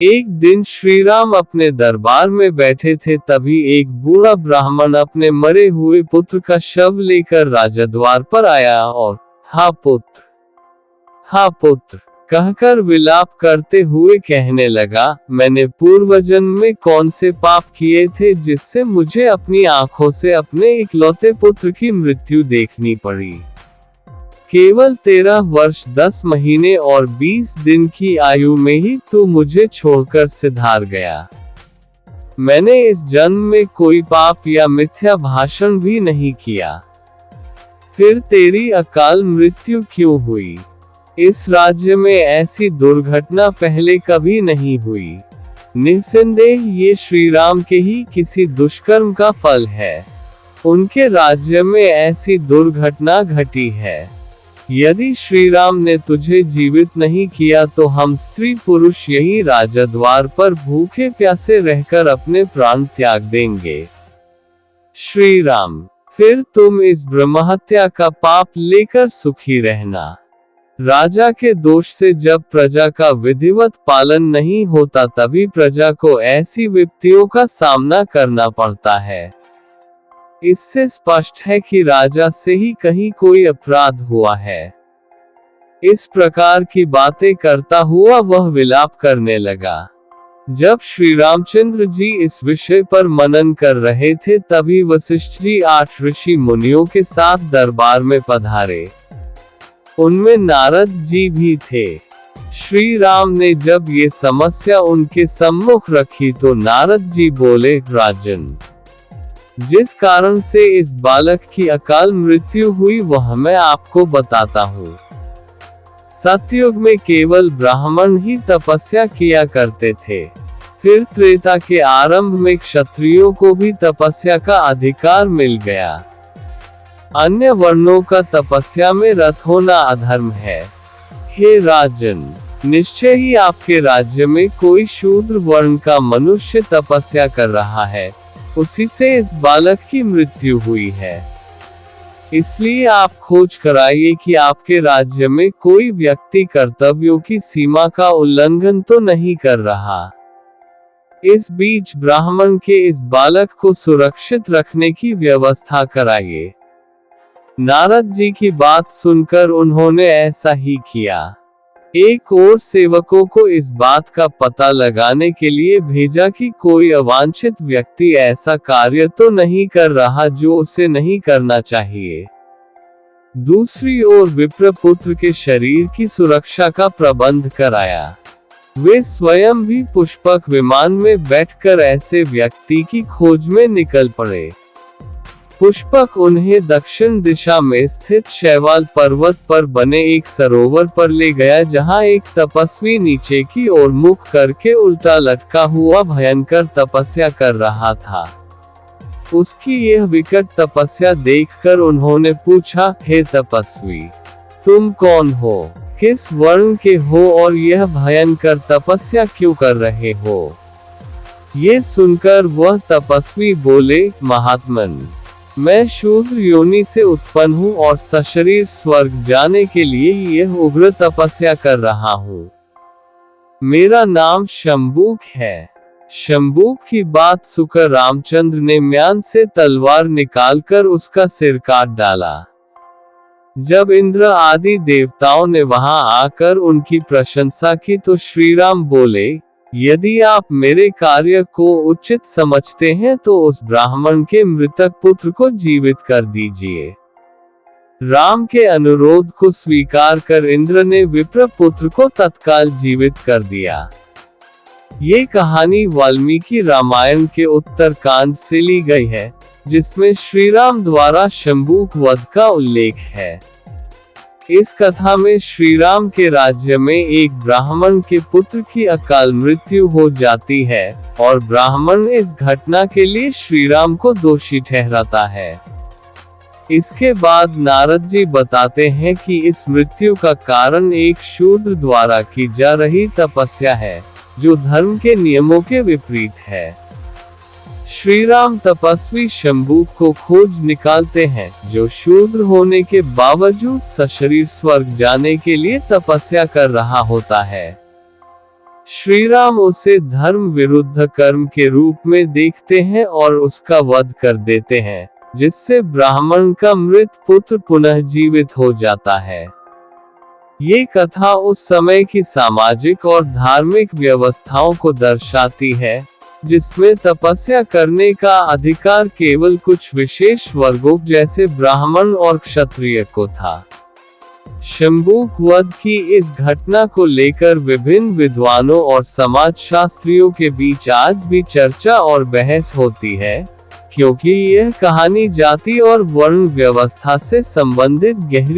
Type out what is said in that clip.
एक दिन श्रीराम अपने दरबार में बैठे थे, तभी एक बूढ़ा ब्राह्मण अपने मरे हुए पुत्र का शव लेकर राजद्वार पर आया और हा पुत्र कहकर विलाप करते हुए कहने लगा, मैंने पूर्व जन्म में कौन से पाप किए थे जिससे मुझे अपनी आंखों से अपने इकलौते पुत्र की मृत्यु देखनी पड़ी। केवल 13 वर्ष 10 महीने और 20 दिन की आयु में ही तू मुझे छोड़कर सिधार गया। मैंने इस जन्म में कोई पाप या मिथ्या भाषण भी नहीं किया, फिर तेरी अकाल मृत्यु क्यों हुई? इस राज्य में ऐसी दुर्घटना पहले कभी नहीं हुई। निस्संदेह ये श्रीराम के ही किसी दुष्कर्म का फल है। उनके राज्य में ऐसी दुर्घटना घटी है। यदि श्रीराम ने तुझे जीवित नहीं किया तो हम स्त्री पुरुष यही राजद्वार पर भूखे प्यासे रहकर अपने प्राण त्याग देंगे। श्रीराम, फिर तुम इस ब्रह्महत्या का पाप लेकर सुखी रहना। राजा के दोष से जब प्रजा का विधिवत पालन नहीं होता तभी प्रजा को ऐसी विपत्तियों का सामना करना पड़ता है। इससे स्पष्ट है कि राजा से ही कहीं कोई अपराध हुआ है। इस प्रकार की बातें करता हुआ वह विलाप करने लगा। जब श्री रामचंद्र जी इस विषय पर मनन कर रहे थे तभी वशिष्ठ जी 8 ऋषि मुनियों के साथ दरबार में पधारे। उनमें नारद जी भी थे। श्री राम ने जब ये समस्या उनके सम्मुख रखी तो नारद जी बोले, राजन, जिस कारण से इस बालक की अकाल मृत्यु हुई वह मैं आपको बताता हूँ। सतयुग में केवल ब्राह्मण ही तपस्या किया करते थे। फिर त्रेता के आरंभ में क्षत्रियों को भी तपस्या का अधिकार मिल गया। अन्य वर्णों का तपस्या में रत होना अधर्म है। हे राजन, निश्चय ही आपके राज्य में कोई शूद्र वर्ण का मनुष्य तपस्या कर रहा है, उसी से इस बालक की मृत्यु हुई है। इसलिए आप खोज कराइए कि आपके राज्य में कोई व्यक्ति कर्तव्यों की सीमा का उल्लंघन तो नहीं कर रहा। इस बीच ब्राह्मण के इस बालक को सुरक्षित रखने की व्यवस्था कराइए। नारद जी की बात सुनकर उन्होंने ऐसा ही किया। एक और सेवकों को इस बात का पता लगाने के लिए भेजा कि कोई अवांछित व्यक्ति ऐसा कार्य तो नहीं कर रहा जो उसे नहीं करना चाहिए। दूसरी ओर विप्रपुत्र के शरीर की सुरक्षा का प्रबंध कराया। वे स्वयं भी पुष्पक विमान में बैठकर ऐसे व्यक्ति की खोज में निकल पड़े। पुष्पक उन्हें दक्षिण दिशा में स्थित शैवाल पर्वत पर बने एक सरोवर पर ले गया, जहां एक तपस्वी नीचे की ओर मुख करके उल्टा लटका हुआ भयंकर तपस्या कर रहा था। उसकी यह विकट तपस्या देखकर उन्होंने पूछा, हे तपस्वी, तुम कौन हो, किस वर्ण के हो और यह भयंकर तपस्या क्यों कर रहे हो? ये सुनकर वह तपस्वी बोले, महात्मन, मैं शूद्र योनि से उत्पन्न हूँ और सशरीर स्वर्ग जाने के लिए यह उग्र तपस्या कर रहा हूँ। मेरा नाम शंबुक है। शंबुक की बात सुनकर रामचंद्र ने म्यान से तलवार निकालकर उसका सिर काट डाला। जब इंद्र आदि देवताओं ने वहां आकर उनकी प्रशंसा की तो श्रीराम बोले, यदि आप मेरे कार्य को उचित समझते हैं तो उस ब्राह्मण के मृतक पुत्र को जीवित कर दीजिए। राम के अनुरोध को स्वीकार कर इंद्र ने विप्रपुत्र को तत्काल जीवित कर दिया। ये कहानी वाल्मीकि रामायण के उत्तरकांड से ली गई है, जिसमें श्रीराम द्वारा शंबुक वध का उल्लेख है। इस कथा में श्रीराम के राज्य में एक ब्राह्मण के पुत्र की अकाल मृत्यु हो जाती है और ब्राह्मण इस घटना के लिए श्रीराम को दोषी ठहराता है। इसके बाद नारद जी बताते हैं कि इस मृत्यु का कारण एक शूद्र द्वारा की जा रही तपस्या है, जो धर्म के नियमों के विपरीत है। श्रीराम तपस्वी शंबुक को खोज निकालते हैं, जो शूद्र होने के बावजूद सशरीर स्वर्ग जाने के लिए तपस्या कर रहा होता है। श्री राम उसे धर्म विरुद्ध कर्म के रूप में देखते हैं और उसका वध कर देते हैं, जिससे ब्राह्मण का मृत पुत्र पुनः जीवित हो जाता है। ये कथा उस समय की सामाजिक और धार्मिक व्यवस्थाओं को दर्शाती है, जिसमें तपस्या करने का अधिकार केवल कुछ विशेष वर्गों जैसे ब्राह्मण और क्षत्रिय को था। शंबुक वध की इस घटना को लेकर विभिन्न विद्वानों और समाजशास्त्रियों के बीच आज भी चर्चा और बहस होती है, क्योंकि यह कहानी जाति और वर्ण व्यवस्था से संबंधित गहरी